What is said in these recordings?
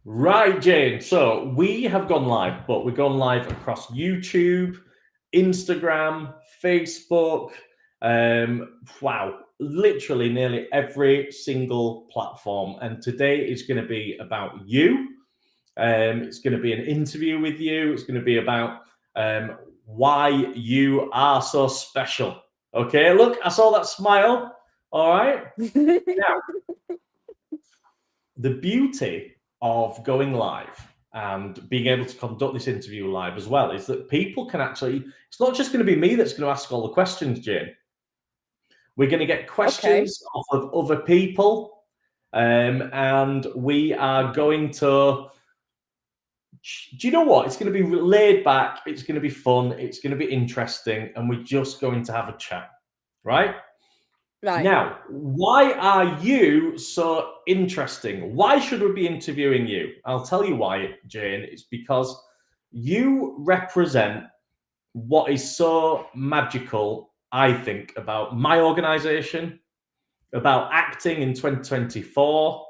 Right, Jane. So we have gone live, but we've gone live across YouTube, Instagram, Facebook. Wow, literally nearly every single platform. And today is going to be about you. It's going to be an interview with you. It's going to be about why you are so special. Okay, look, I saw that smile. All right. Now, the beauty of going live and being able to conduct this interview live as well is that people can actually, it's not just going to be me that's going to ask all the questions, Jane. We're going to get Okay. questions off of other people, and we are going to, do you know what? It's going to be laid back, it's going to be fun, it's going to be interesting, and we're just going to have a chat, right? Right. Now, why are you so interesting? Why should we be interviewing you? I'll tell you why, Jane. It's because you represent what is so magical, I think, about my organization, about acting in 2024,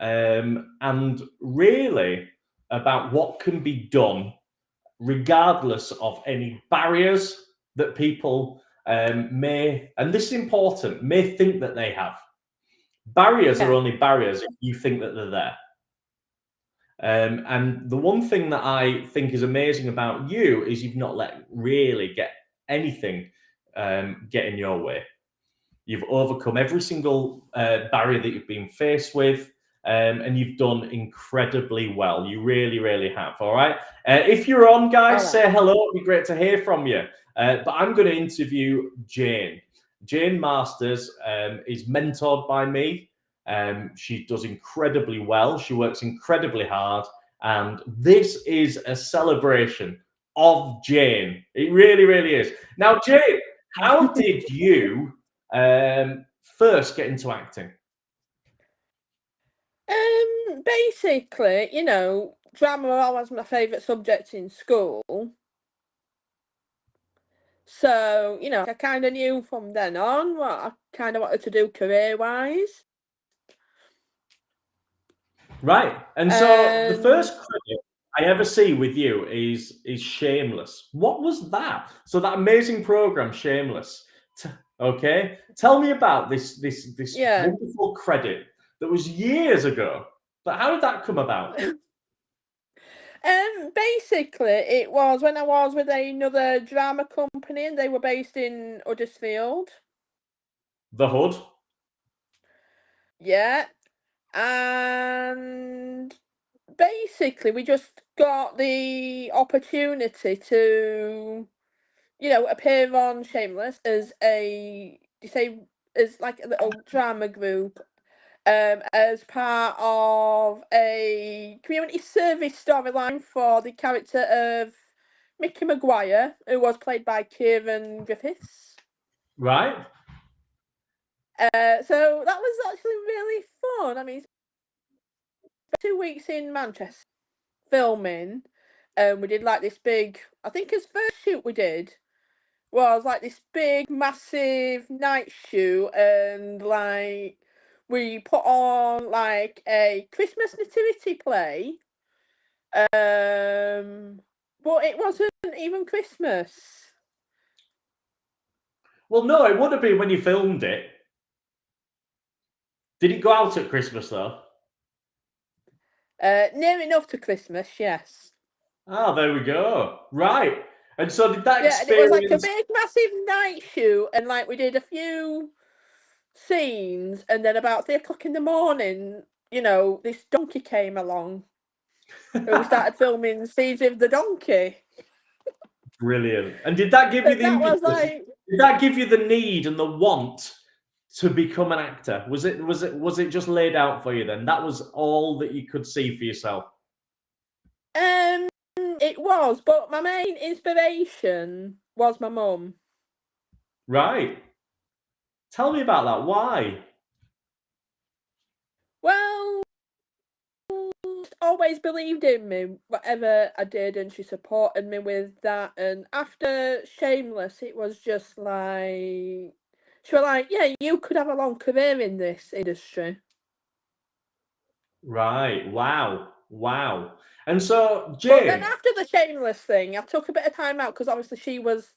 and really about what can be done regardless of any barriers that people may, and this is important, may think that they have. Barriers are Yeah. only barriers if you think that they're there. And the one thing that I think is amazing about you is you've not let really get anything get in your way. You've overcome every single barrier that you've been faced with, and you've done incredibly well. You really, really have. All right. If you're on, All guys, right. say hello. It'd be great to hear from you. But I'm going to interview Jane. Jane Masters is mentored by me. She does incredibly well. She works incredibly hard. And this is a celebration of Jane. It really, really is. Now, Jane, how did you first get into acting? Basically, drama was always my favourite subject in school. So, I kind of knew from then on what I kind of wanted to do career-wise. Right. And so the And first credit I ever see with you is Shameless. What was that? So that amazing program, Shameless. Okay. Tell me about this yeah. wonderful credit that was years ago. But how did that come about? Basically, it was when I was with another drama company, and they were based in Huddersfield. The Hood. Yeah. And basically, we just got the opportunity to, appear on Shameless as as like a little drama group, as part of a community service storyline for the character of Mickey Maguire, who was played by Kieran Griffiths. Right. So that was actually really fun. I mean, 2 weeks in Manchester filming, we did like this big. I think his first shoot we did was like this big, massive night shoot, and like we put on like a Christmas nativity play. But it wasn't even Christmas. Well, no, it would have been when you filmed it. Did it go out at Christmas though? Near enough to Christmas, yes. Ah, there we go. Right. And so did that Yeah, and it was like a experience. big, massive night shoot, and like we did a few scenes, and then about 3 o'clock in the morning, this donkey came along, and we started filming scenes with the donkey. Brilliant. And did that give you And the that was impetus? like, Did that give you the need and the want to become an actor? Was it just laid out for you then? That was all that you could see for yourself. it was, but my main inspiration was my mum. Right. Tell me about that. Why? Well, always believed in me, whatever I did, and she supported me with that. And after Shameless, it was just like, she was like, yeah, you could have a long career in this industry. Right. Wow. Wow. And so, But Jane, then after the Shameless thing, I took a bit of time out because obviously she was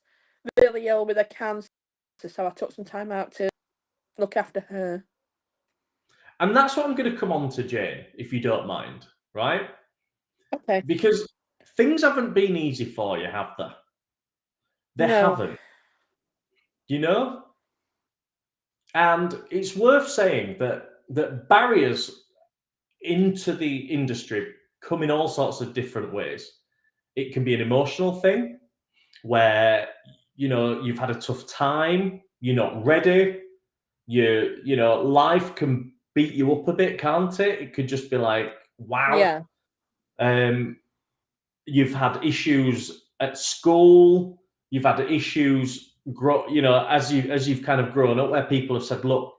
really ill with a cancer, so I took some time out to look after her. and that's what I'm going to come on to, Jane, if you don't mind, right? Okay. Because things haven't been easy for you, have they? They No. haven't, you know? And it's worth saying that barriers into the industry come in all sorts of different ways. It can be an emotional thing where you've had a tough time, you're not ready, life can beat you up a bit, can't it? It could just be like, wow. Yeah. You've had issues at school, you've had issues as you've kind of grown up, where people have said, look,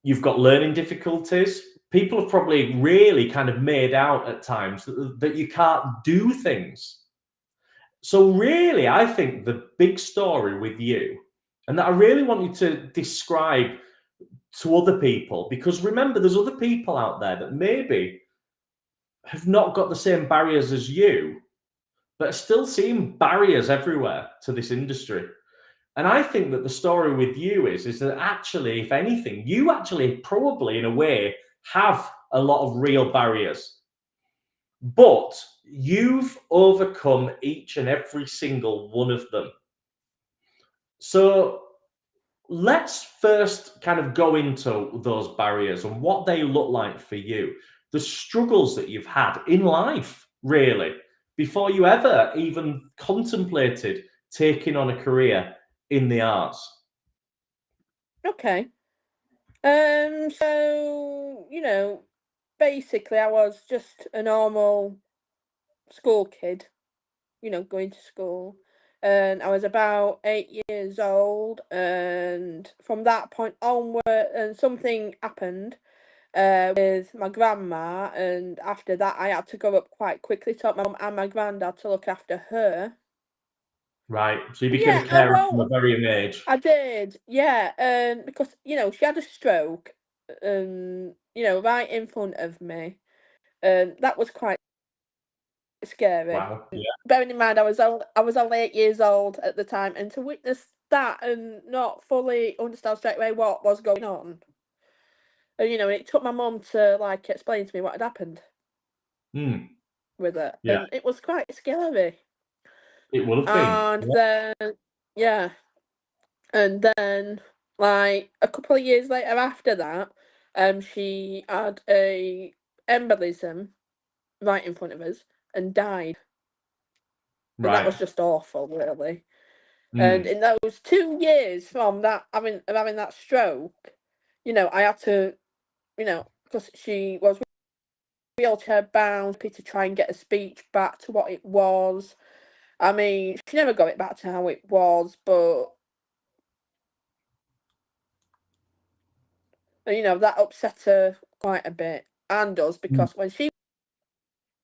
you've got learning difficulties. People have probably really kind of made out at times that you can't do things. So really, I think the big story with you, and that I really want you to describe to other people, because remember, there's other people out there that maybe have not got the same barriers as you, but are still seeing barriers everywhere to this industry. And I think that the story with you is that actually, if anything, you actually probably in a way have a lot of real barriers, but you've overcome each and every single one of them. So let's first kind of go into those barriers and what they look like for you, the struggles that you've had in life, really, before you ever even contemplated taking on a career in the arts. Okay. So, basically I was just a normal school kid, going to school. And I was about 8 years old, and from that point onward, and something happened with my grandma, and after that, I had to grow up quite quickly. So my mum and my granddad to look after her. Right. So you became a Yeah, carer from a very young age. I did. Yeah, because she had a stroke, right in front of me, and that was quite scary. Wow. Yeah. Bearing in mind, I was only 8 years old at the time, and to witness that and not fully understand straight away what was going on, and it took my mum to like explain to me what had happened Mm, with it, yeah. and it was quite scary. It would have been. And Yeah. then, yeah, and then like a couple of years later after that, she had a embolism right in front of us and died, and that Right. was just awful, really. And Mm, in those 2 years from that having that stroke, I had to, because she was wheelchair bound, to try and get a speech back to what it was. I mean, she never got it back to how it was, but that upset her quite a bit, and us, mm, because when she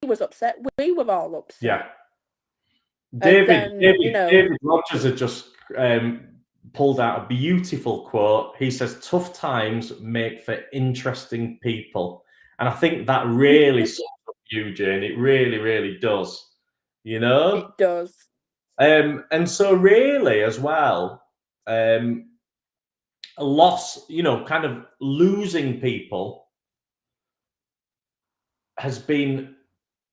was upset, we were all yeah. upset. And David, then, David, David Rogers had just pulled out a beautiful quote. He says, "Tough times make for interesting people," and I think that really sums up you, Jane. It really, really does. You know, it does. and so really as well, a loss. Kind of losing people has been,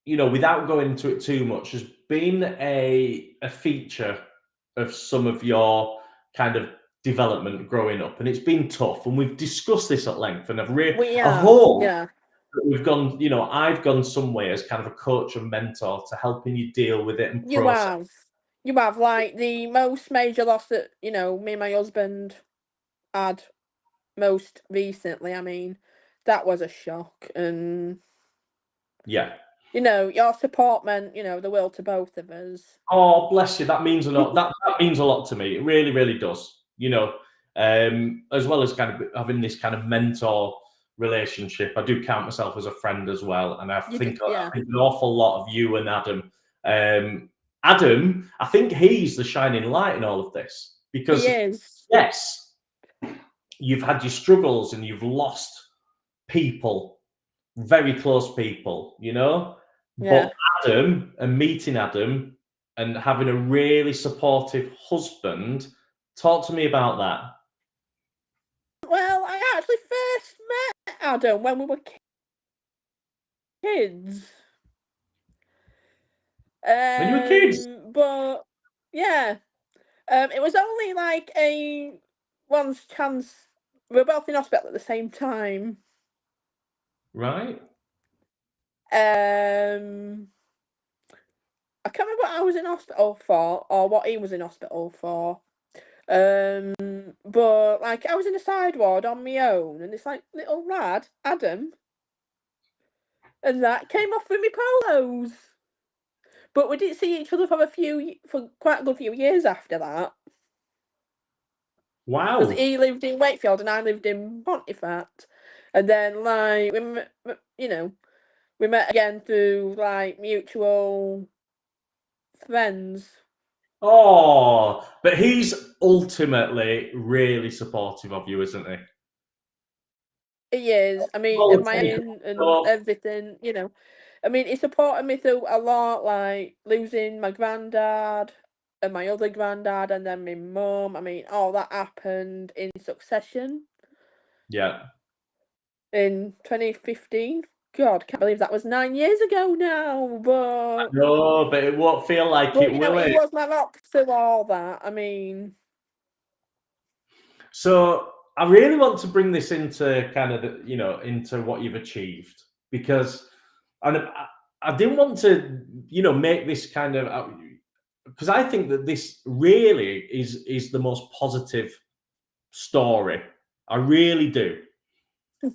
without going into it too much, has been a feature of some of your kind of development growing up, and it's been tough. And we've discussed this at length, and We I have, hope yeah. that we've gone. I've gone some way as kind of a coach and mentor to helping you deal with it and You process. have. You have, like, the most major loss that, me and my husband had most recently, I mean, that was a shock, and, Yeah. your support meant, the world to both of us. Oh, bless you. That means a lot. That means a lot to me. It really, really does. As well as kind of having this kind of mentor relationship, I do count myself as a friend as well, and I You think yeah. an awful lot of you and Adam. Adam, I think he's the shining light in all of this, He because is. yes, you've had your struggles and you've lost people, very close people, you know. Yeah. But Adam, and meeting Adam and having a really supportive husband, talk to me about that. Well, I actually first met Adam when we were kids. When you were kids, But yeah, it was only like a once chance. We were both in hospital at the same time. right? Um, I can't remember what I was in hospital for or what he was in hospital for. But like I was in a side ward on my own, and this like little lad, Adam, and that came off with me polos. But we didn't see each other for quite a good few years after that. Because Wow. he lived in Wakefield and I lived in Pontefract. And then, like, we met again through, like, mutual friends. Oh, but he's ultimately really supportive of you, isn't he? He is. I mean, All of the my technical own and stuff. everything. I mean, he supported me through a lot, like, losing my granddad and my other granddad and then my mum. I mean, all that happened in succession Yeah. in 2015. God, can't believe that was 9 years ago now, but No, but it won't feel like it, will he it? was my rock through all that. I mean, So I really want to bring this into kind of into what you've achieved, because and I didn't want to make this kind of, because I think that this really is the most positive story. I really do.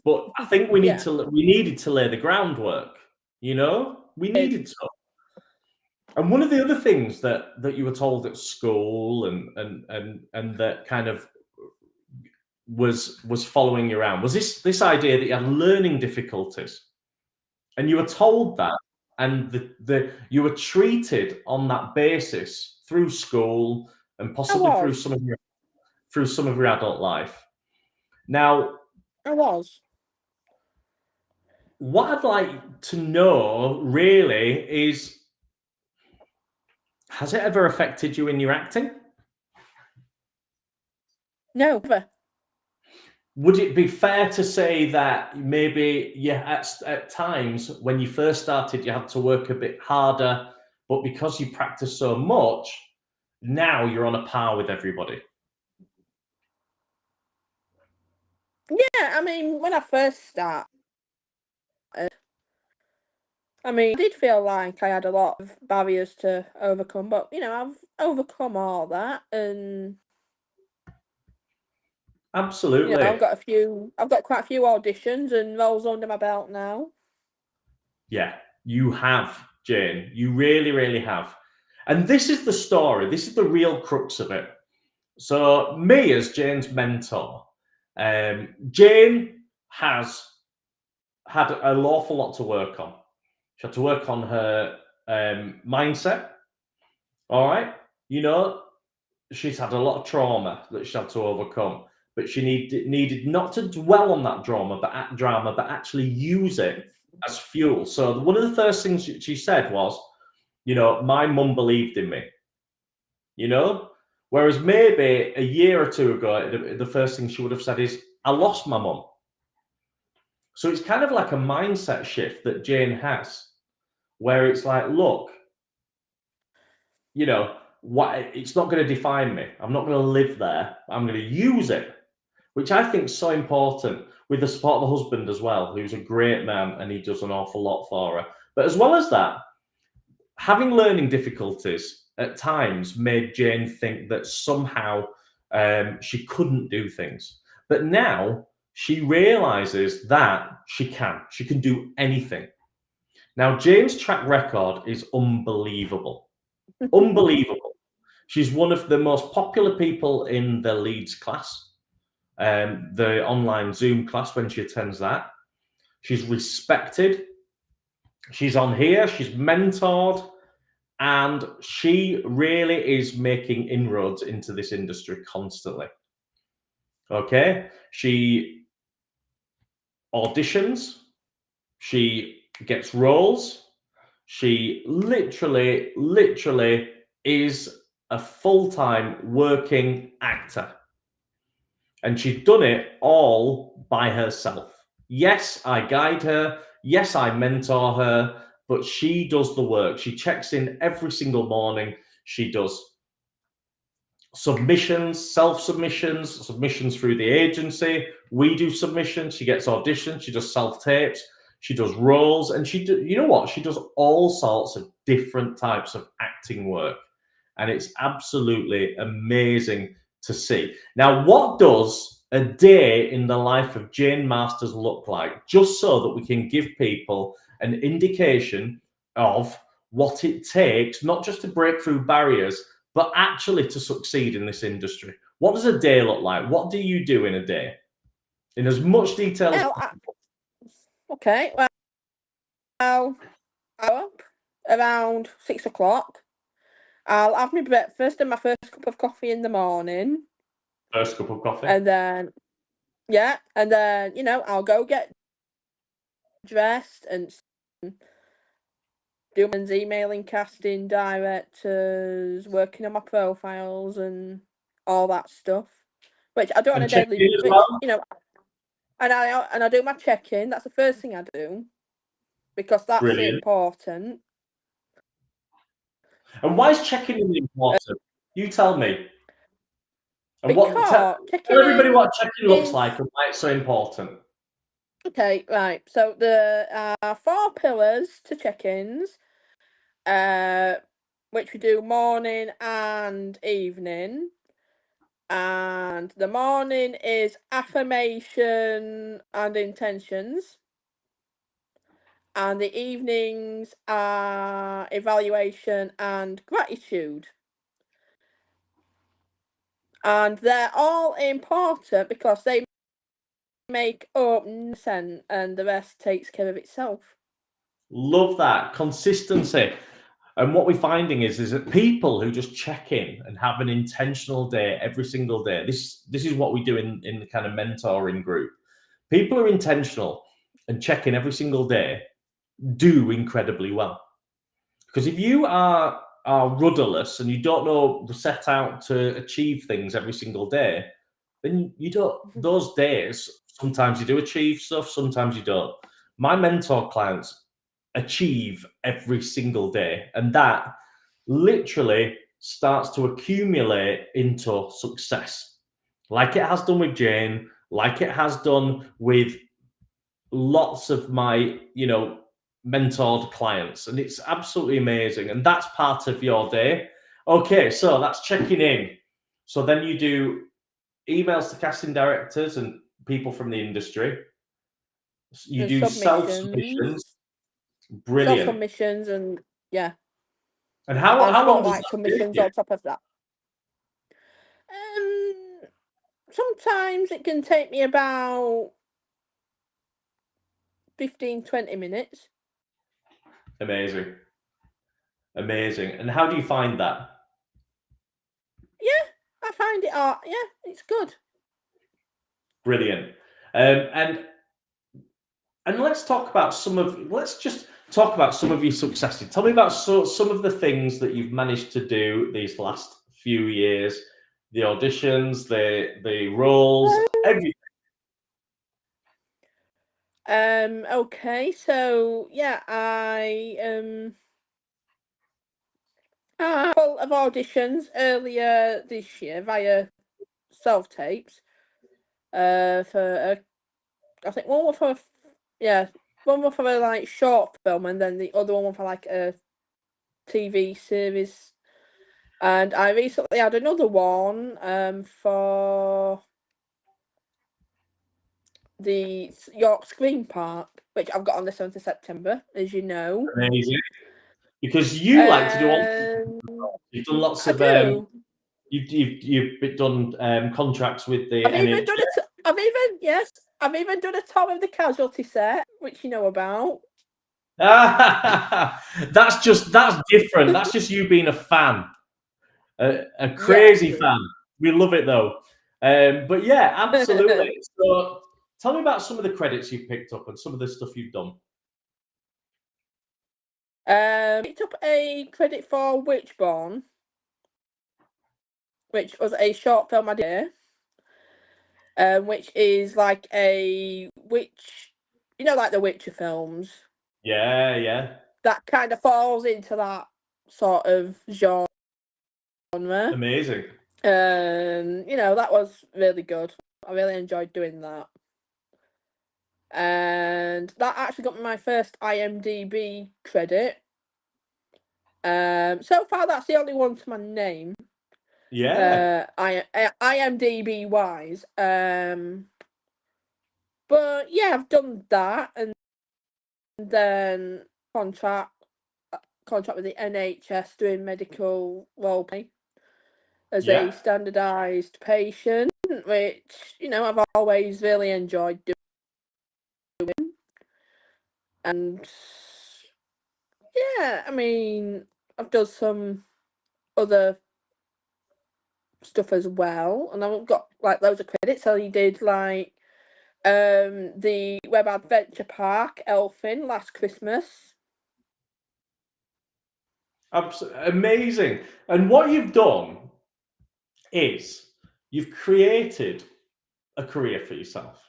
But I think yeah, we needed to lay the groundwork, we it, needed to. And one of the other things that you were told at school, and that kind of was following you around, was this idea that you had learning difficulties, and you were told that, and you were treated on that basis through school and I possibly was. through some of your adult life. Now, I was. what I'd like to know really is, has it ever affected you in your acting? No, never. Would it be fair to say that maybe at times when you first started, you had to work a bit harder, but because you practice so much, now you're on a par with everybody? Yeah, I mean, when I first started, I mean, I did feel like I had a lot of barriers to overcome, but I've overcome all that, and Absolutely. I've got quite a few auditions and roles under my belt now. Yeah, you have, Jane. You really, really have. And this is the story. This is the real crux of it. So, me as Jane's mentor, Jane has had an awful lot to work on. She had to work on her mindset. All right. She's had a lot of trauma that she had to overcome, but she needed not to dwell on that drama, but actually use it as fuel. So one of the first things she said was, my mum believed in me. Whereas maybe a year or two ago, the first thing she would have said is, I lost my mum. So it's kind of like a mindset shift that Jane has, where it's like, look, what, it's not going to define me. I'm not going to live there. I'm going to use it, which I think is so important, with the support of a husband as well, who's a great man and he does an awful lot for her. But as well as that, having learning difficulties at times made Jane think that somehow she couldn't do things. But now she realizes that she can do anything. Now, Jane's track record is unbelievable. Unbelievable. She's one of the most popular people in the Leeds class, the online Zoom class when she attends that. She's respected. She's on here. She's mentored. And she really is making inroads into this industry constantly. Okay. She auditions. She gets roles. She literally is a full-time working actor. And she's done it all by herself. Yes, I guide her. Yes, I mentor her, but she does the work. She checks in every single morning. She does submissions, self-submissions, submissions through the agency. We do submissions. She gets auditions. She does self-tapes. She does roles. And you know what? She does all sorts of different types of acting work. And it's absolutely amazing to see. Now, what does a day in the life of Jane Masters look like? Just so that we can give people an indication of what it takes, not just to break through barriers, but actually to succeed in this industry. What does a day look like? What do you do in a day? In as much detail as possible. Okay, well, I'm up around 6 o'clock. I'll have my breakfast and my first cup of coffee in the morning. First cup of coffee. And then, you know, I'll go get dressed and do my emailing, casting directors, working on my profiles and all that stuff, which I do on And a check daily, in as well? you know, and I do my check-in. That's the first thing I do because that's Brilliant. important. And why is checking in important? You tell me. And Because tell everybody what checking looks like and why it's so important. Okay, right. So there are 4 pillars to check-ins, which we do morning and evening. And the morning is affirmation and intentions. And the evenings are evaluation and gratitude. And they're all important because they make up 9% and the rest takes care of itself. Love that. Consistency. And what we're finding is that people who just check in and have an intentional day every single day, this is what we do in the kind of mentoring group. People who are intentional and check in every single day do incredibly well. Because if you are rudderless and you don't know set out to achieve things every single day, then you don't. Those days, sometimes you do achieve stuff, sometimes you don't. My mentor clients achieve every single day, and that literally starts to accumulate into success, like it has done with Jane, like it has done with lots of my, mentored clients, and it's absolutely amazing. And that's part of your day. Okay, so that's checking in. So then you do emails to casting directors and people from the industry. You And do self-submissions. Brilliant. Self-submissions and yeah. And how long does that submissions take you? on top of that? Sometimes it can take me about 15-20 minutes. Amazing. Amazing. And how do you find that? Yeah, I find it it's good. Brilliant. And let's talk about let's just talk about some of your successes. Tell me about some of the things that you've managed to do these last few years, the auditions, the roles, everything. Okay, so yeah, I a couple of auditions earlier this year via self-tapes. For I think one was for one was for a like short film, and then the other one was for like a TV series. And I recently had another one for the York Screen Park, which I've got on the 7th of September, as you know. Amazing. Because you like to do all. You've done lots of. You've done contracts with the NHS. I've even done a tour of the Casualty set, which you know about. That's different. That's just you being a fan, a crazy fan. We love it though. But yeah, absolutely. So tell me about some of the credits you've picked up and some of the stuff you've done. Picked up a credit for Witchborn, which was a short film I did, which is like a witch, like the Witcher films. Yeah. That kind of falls into that sort of genre. Amazing. That was really good. I really enjoyed doing that. And that actually got me my first IMDb credit. So far that's the only one to my name. Yeah. IMDb wise. But yeah, I've done that, and then contract with the NHS doing medical roleplay as a Yeah. standardised patient, which I've always really enjoyed doing. And yeah, I mean, I've done some other stuff as well, and I've got like loads of credits. So you did like the Web Adventure Park Elfin last Christmas. Amazing. And what you've done is you've created a career for yourself.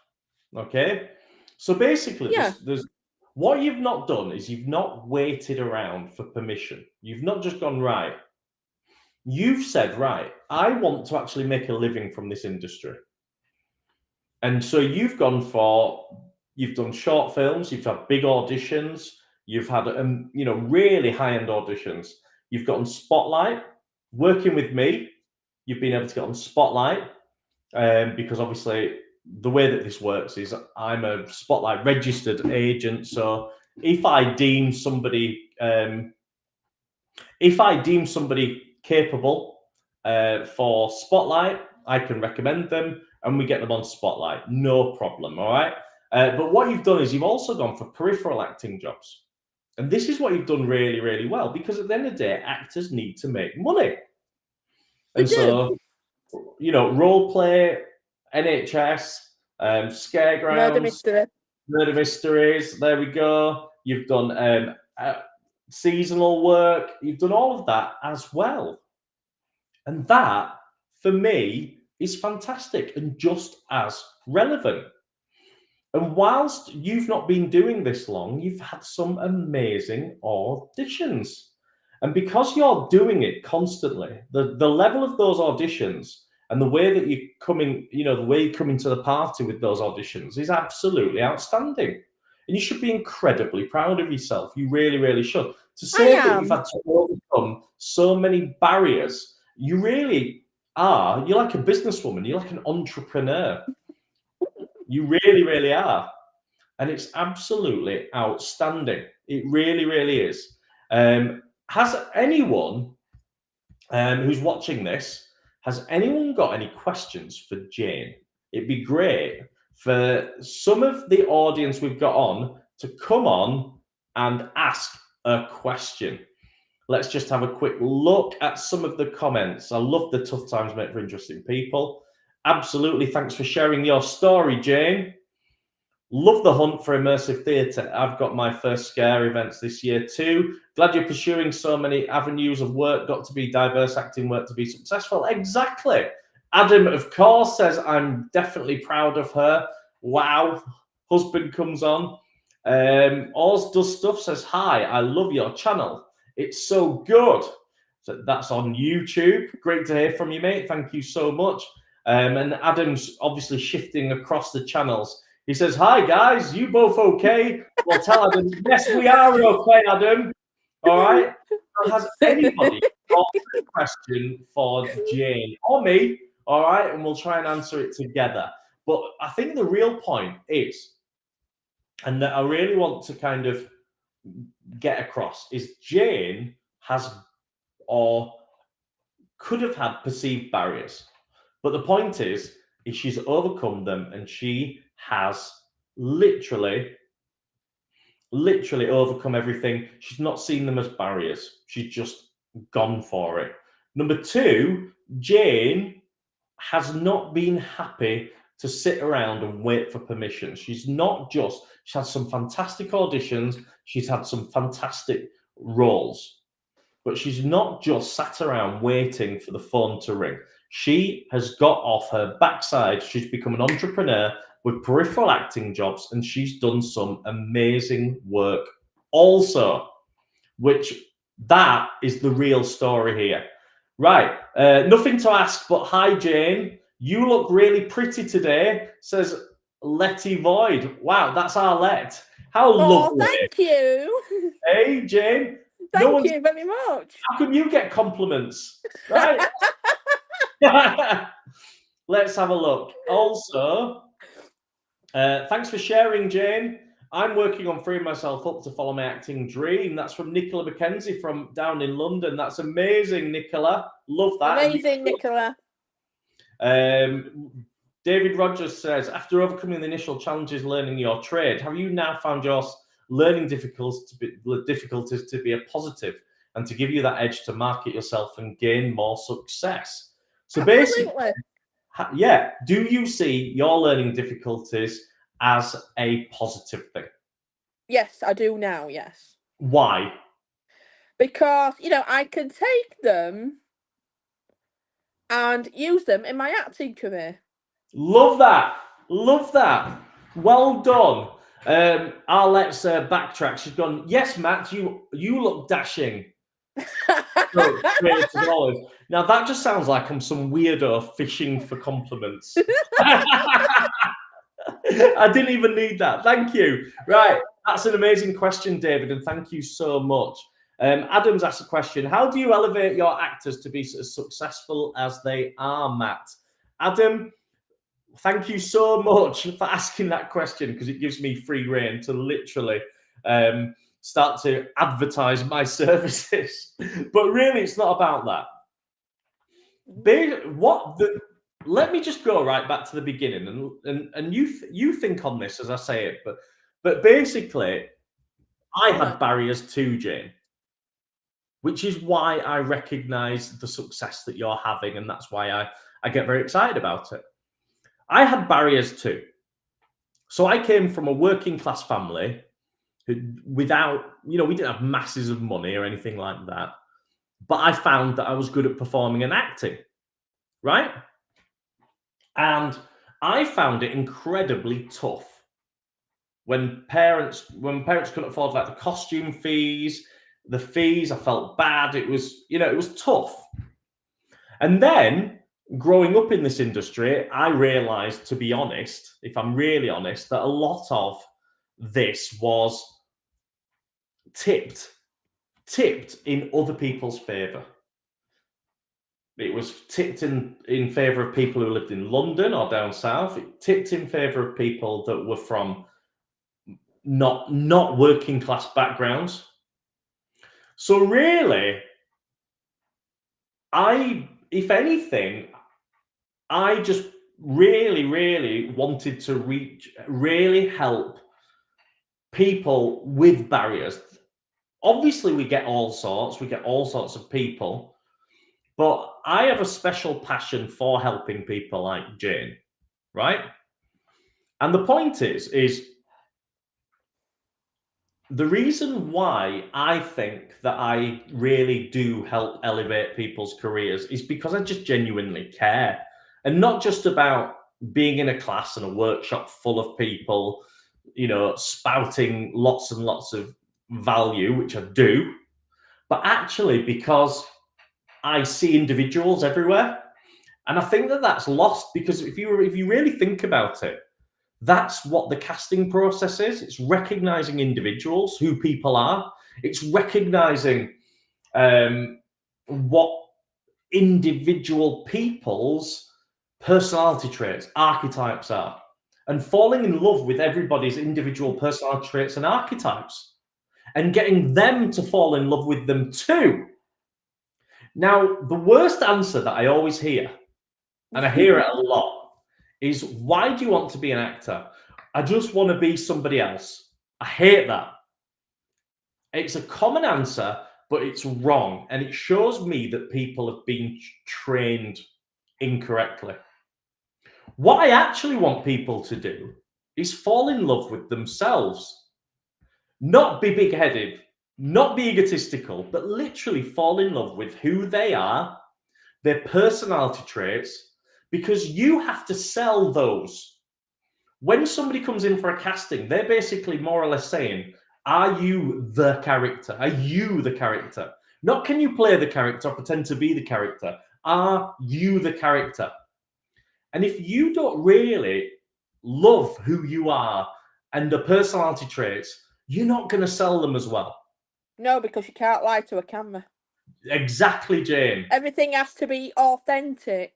Okay? So basically, Yeah. there's what you've not done is you've not waited around for permission. You've not just gone, right. You've said, right, I want to actually make a living from this industry. And so you've done short films, you've had big auditions, you've had really high-end auditions. You've got on Spotlight, working with me, you've been able to get on Spotlight, because obviously the way that this works is I'm a Spotlight registered agent. So if I deem somebody capable for Spotlight, I can recommend them and we get them on Spotlight. No problem. All right. But what you've done is you've also gone for peripheral acting jobs. And this is what you've done really, really well, because at the end of the day, actors need to make money. And so, role play, NHS, Scaregrounds, Murder Mysteries. There we go. You've done seasonal work. You've done all of that as well. And that, for me, is fantastic and just as relevant. And whilst you've not been doing this long, you've had some amazing auditions. And because you're doing it constantly, the level of those auditions and the way that you're coming, the way you're coming to the party with those auditions is absolutely outstanding. And you should be incredibly proud of yourself. You really, really should. To say that you've had to overcome so many barriers, you really are. You're like a businesswoman. You're like an entrepreneur. You really, really are. And it's absolutely outstanding. It really, really is. Has anyone who's watching this, has anyone got any questions for Jane? It'd be great for some of the audience we've got on to come on and ask a question. Let's just have a quick look at some of the comments. I love the tough times make for interesting people. Absolutely. Thanks for sharing your story, Jane. Love the hunt for immersive theatre. I've got my first scare events this year too. Glad you're pursuing so many avenues of work. Got to be diverse acting work to be successful. Exactly. Adam, of course, says, I'm definitely proud of her. Wow. Husband comes on. Oz Does Stuff says, hi, I love your channel. It's so good. So that's on YouTube. Great to hear from you, mate. Thank you so much. And Adam's obviously shifting across the channels. He says, hi, guys. You both okay? Well, tell Adam, yes, we are okay, Adam. All right. Has anybody got a question for Jane or me? All right. And we'll try and answer it together. But I think the real point is, and that I really want to kind of get across, is Jane has or could have had perceived barriers. But the point is she's overcome them and she has literally overcome everything. She's not seen them as barriers. She's just gone for it. Number two, Jane has not been happy to sit around and wait for permission. She's had some fantastic auditions. She's had some fantastic roles. But she's not just sat around waiting for the phone to ring. She has got off her backside. She's become an entrepreneur with peripheral acting jobs, and she's done some amazing work also, which that is the real story here. Right, nothing to ask, but hi, Jane. You look really pretty today, says Letty Void. Wow, our Let. How Oh, lovely. thank you. Hey, Jane. Thank you very much. How come you get compliments? Right. Let's have a look. Also, thanks for sharing, Jane. I'm working on freeing myself up to follow my acting dream. That's from Nicola McKenzie from down in London. That's amazing, Nicola. Love that. Amazing, Nicola. David Rogers says, after overcoming the initial challenges learning your trade, have you now found your learning difficulties to be a positive and to give you that edge to market yourself and gain more success? So basically, yeah, do you see your learning difficulties as a positive thing? Yes, I do now, yes. Why? Because, I can take them and use them in my acting career. Love that. Love that. Well done. Let's backtrack. She's gone, yes, Matt, you look dashing. Now that just sounds like I'm some weirdo fishing for compliments. I didn't even need that. Thank you. Right. That's an amazing question, David, and thank you so much. Adam's asked a question. How do you elevate your actors to be as successful as they are, Matt? Adam, thank you so much for asking that question, because it gives me free rein to literally start to advertise my services. But really, it's not about that. Let me just go right back to the beginning, and you think on this as I say it, but basically, I had barriers too, Jane, which is why I recognise the success that you're having, and that's why I get very excited about it. I had barriers too. So I came from a working class family without, we didn't have masses of money or anything like that. But I found that I was good at performing and acting, right? And I found it incredibly tough when parents couldn't afford like the costume fees, the fees. I felt bad. It was, it was tough. And then growing up in this industry, I realized, to be honest, if I'm really honest, that a lot of this was tipped in other people's favor. It was tipped in favor of people who lived in London or down south. It tipped in favor of people that were from not working class backgrounds. So really, if anything, I just really wanted to really help people with barriers. Obviously, we get all sorts of people, but I have a special passion for helping people like Jane, right? And the point is the reason why I think that I really do help elevate people's careers is because I just genuinely care. And not just about being in a class and a workshop full of people, spouting lots and lots of value, which I do, but actually because I see individuals everywhere. And I think that that's lost, because if you really think about it, that's what the casting process is. It's recognizing individuals, who people are. It's recognizing what individual people's personality traits, archetypes are, and falling in love with everybody's individual personality traits and archetypes, and getting them to fall in love with them too. Now, the worst answer that I always hear, and I hear it a lot, is, why do you want to be an actor? I just want to be somebody else. I hate that. It's a common answer, but it's wrong. And it shows me that people have been trained incorrectly. What I actually want people to do is fall in love with themselves, not be big-headed. not be egotistical, but literally fall in love with who they are, their personality traits, because you have to sell those. When somebody comes in for a casting, they're basically more or less saying, are you the character? Are you the character? Not can you play the character or pretend to be the character? Are you the character? And if you don't really love who you are and the personality traits, you're not going to sell them as well. No, because you can't lie to a camera. Exactly, Jane. Everything has to be authentic.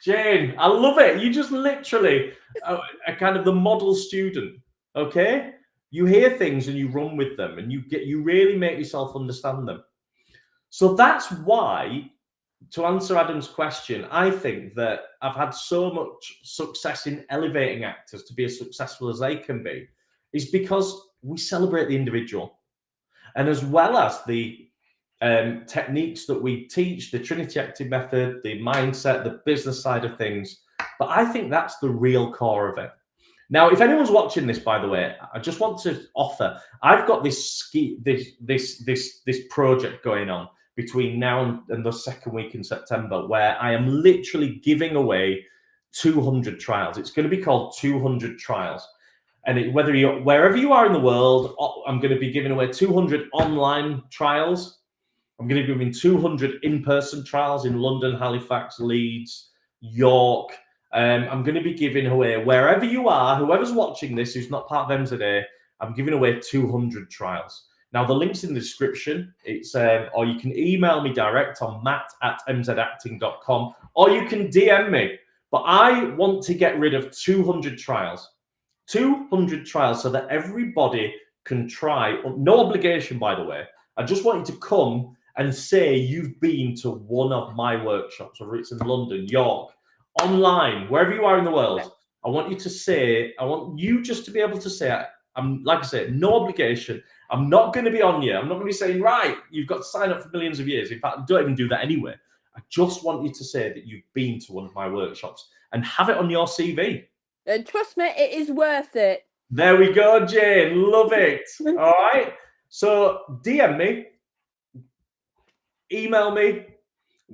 Jane, I love it. You just literally a kind of the model student. Okay, you hear things and you run with them, and you really make yourself understand them. So that's why, to answer Adam's question, I think that I've had so much success in elevating actors to be as successful as they can be, is because we celebrate the individual, and as well as the techniques that we teach, the Trinity Acting method, the mindset, the business side of things. But I think that's the real core of it. Now, if anyone's watching this, by the way, I just want to offer, I've got this project going on between now and the second week in September, where I am literally giving away 200 trials. It's going to be called 200 Trials. And wherever you are in the world, I'm going to be giving away 200 online trials. I'm going to be giving 200 in-person trials in London, Halifax, Leeds, York. I'm going to be giving away, wherever you are, whoever's watching this, who's not part of MZA, I'm giving away 200 trials. Now, the link's in the description. It's or you can email me direct on matt@mzacting.com, or you can DM me. But I want to get rid of 200 trials. 200 trials so that everybody can try. No obligation, by the way. I just want you to come and say you've been to one of my workshops, whether it's in London, York, online, wherever you are in the world. I want you to say, I want you just to be able to say, I'm like I said, no obligation. I'm not going to be on you. I'm not going to be saying, right, you've got to sign up for millions of years. In fact, I don't even do that anyway. I just want you to say that you've been to one of my workshops and have it on your CV. And trust me, it is worth it. There we go, Jane. Love it. All right. So DM me, email me,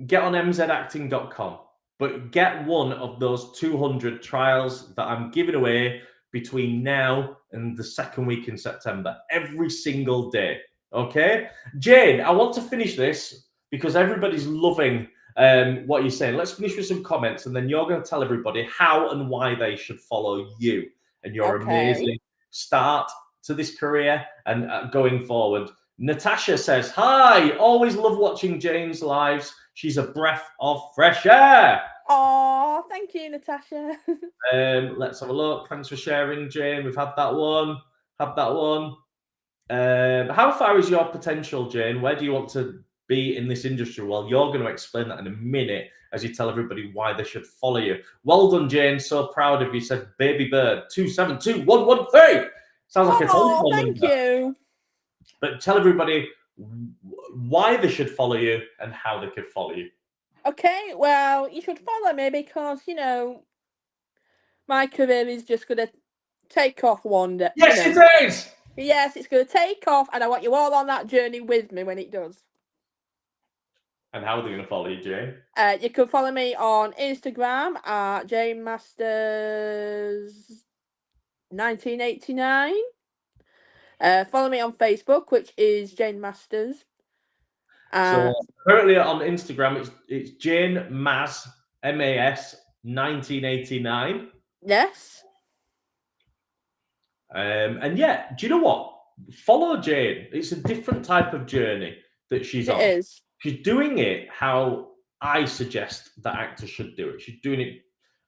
get on mzacting.com, but get one of those 200 trials that I'm giving away between now and the second week in September, every single day. Okay, Jane, I want to finish this because everybody's loving what you're saying. Let's finish with some comments, and then you're going to tell everybody how and why they should follow you and your amazing start to this career and going forward. Natasha says, hi, always love watching Jane's lives. She's a breath of fresh air. Oh, thank you, Natasha. Let's have a look. Thanks for sharing, Jane. We've had that one. How far is your potential, Jane? Where do you want to be in this industry? Well, you're going to explain that in a minute as you tell everybody why they should follow you. Well done, Jane. So proud of you. Said Baby Bird 272113. Sounds like a telephone number. Thank you. But tell everybody why they should follow you and how they could follow you. Okay, well, you should follow me because, you know, my career is just going to take off one day. Yes, it is! Yes, it's going to take off, and I want you all on that journey with me when it does. And how are they going to follow you, Jane? You can follow me on Instagram at JaneMasters1989. Follow me on Facebook, which is Jane Masters. So currently on Instagram, it's Jane Mas, M-A-S 1989. Yes. And yeah, do you know what? Follow Jane. It's a different type of journey that she's on. It is. She's doing it how I suggest that actors should do it. She's doing it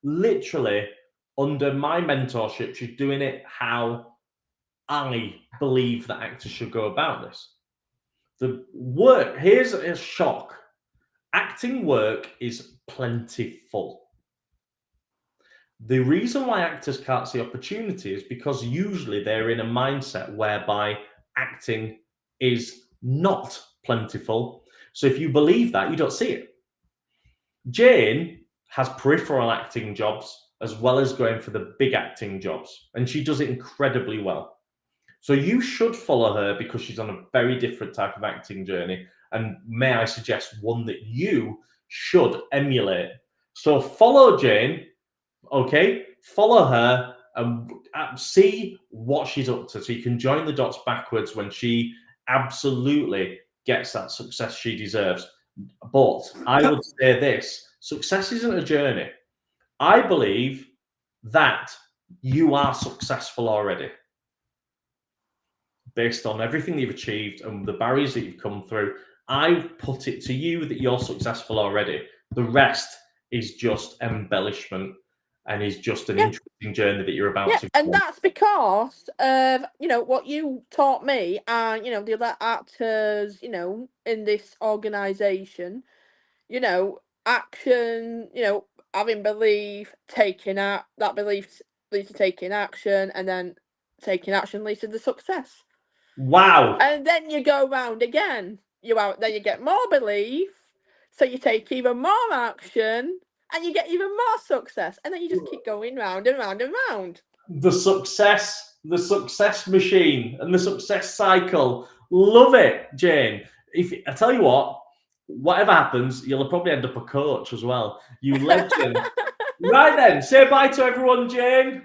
literally under my mentorship. She's doing it how I believe that actors should go about this. The work, here's a shock. Acting work is plentiful. The reason why actors can't see opportunity is because usually they're in a mindset whereby acting is not plentiful. So if you believe that, you don't see it. Jane has peripheral acting jobs as well as going for the big acting jobs, and she does it incredibly well. So you should follow her because she's on a very different type of acting journey. And may I suggest one that you should emulate? So follow Jane, okay? Follow her and see what she's up to, so you can join the dots backwards when she absolutely gets that success she deserves. But I would say this: success isn't a journey. I believe that you are successful already, based on everything you've achieved and the barriers that you've come through. I put it to you that you're successful already. The rest is just embellishment and is just an interesting journey that you're about to go and on. that's because of what you taught me, and the other actors in this organization. Action, having belief, taking out that belief leads to taking action, and then taking action leads to the success. Wow. And then you go round again. Then you get more belief, so you take even more action, and you get even more success, and then you just keep going round and round and round. The success machine and the success cycle. Love it, Jane. If I tell you what, whatever happens, you'll probably end up a coach as well. You legend. Right then, say bye to everyone, Jane.